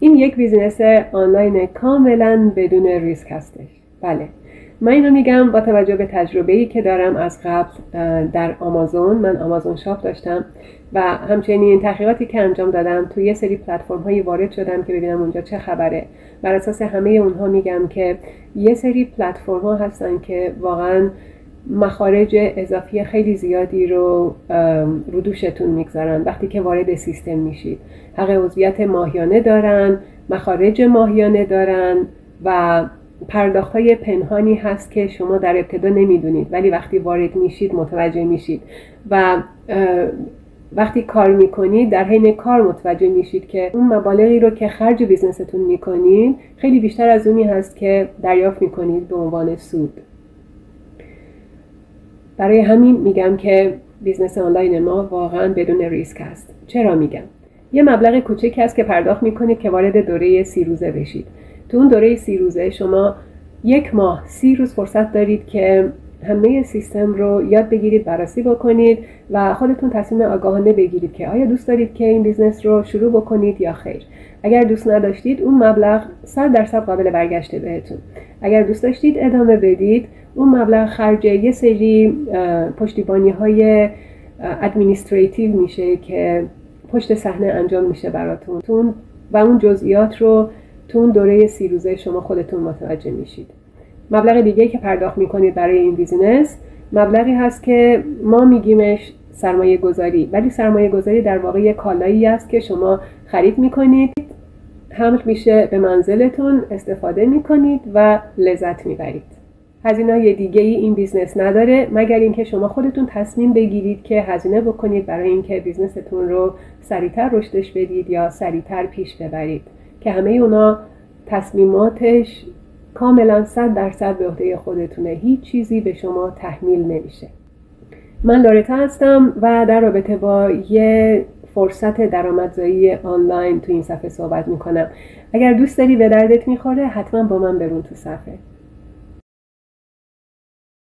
این یک بیزینس آنلاین کاملا بدون ریسک هستش. بله، من اینو میگم با توجه به تجربه‌ای که دارم از قبل در آمازون. من آمازون شاپ داشتم و همچنین تحقیقاتی که انجام دادم توی یه سری پلتفرم هایی وارد شدم که ببینم اونجا چه خبره. بر اساس همه اونها میگم که یه سری پلتفرم ها هستن که واقعا مخارج اضافی خیلی زیادی رو دوشتون میگذارن وقتی که وارد سیستم میشید. حق عضویت ماهیانه دارن، مخارج ماهیانه دارن و پرداخت‌های پنهانی هست که شما در ابتدا نمیدونید ولی وقتی وارد میشید متوجه میشید و وقتی کار میکنید در حین کار متوجه میشید که اون مبالغی رو که خرج بیزنستون میکنید خیلی بیشتر از اونی هست که دریافت میکنید به عنوان سود. برای همین میگم که بیزنس آنلاین ما واقعا بدون ریسک است. چرا میگم؟ یه مبلغ کوچکی هست که پرداخت میکنید که وارد دوره 30 روزه بشید. تو اون دوره 30 روزه شما 1 ماه 30 روز فرصت دارید که همه سیستم رو یاد بگیرید، بررسی بکنید و خودتون تصمیم آگاهانه بگیرید که آیا دوست دارید که این بیزنس رو شروع بکنید یا خیر. اگر دوست نداشتید اون مبلغ 100% قابل برگشته بهتون. اگر دوست داشتید ادامه بدید اون مبلغ خرج یه سری پشتیبانی‌های ادمینستریتیو میشه که پشت صحنه انجام میشه براتون و اون جزئیات رو تو اون دوره 30 روزه شما خودتون متوجه میشید. مبلغ دیگه‌ای که پرداخت میکنید برای این بیزینس مبلغی هست که ما میگیمش سرمایه گذاری، ولی سرمایه گذاری در واقع یک کالایی است که شما خرید میکنید، حمل میشه به منزلتون، استفاده میکنید و لذت میبرید. هزینه‌های دیگه‌ای این بیزنس نداره مگر اینکه شما خودتون تصمیم بگیرید که هزینه بکنید برای اینکه بیزنستون رو سریعتر رشدش بدید یا سریعتر پیش ببرید که همه اونا تصمیماتش کاملا 100% به عهده خودتونه. هیچ چیزی به شما تحمیل نمیشه. من لورتا هستم و در رابطه با یه فرصت درآمدزایی آنلاین تو این صفحه صحبت میکنم. اگر دوست داری به دردت میخوره حتما با من برون تو صفحه.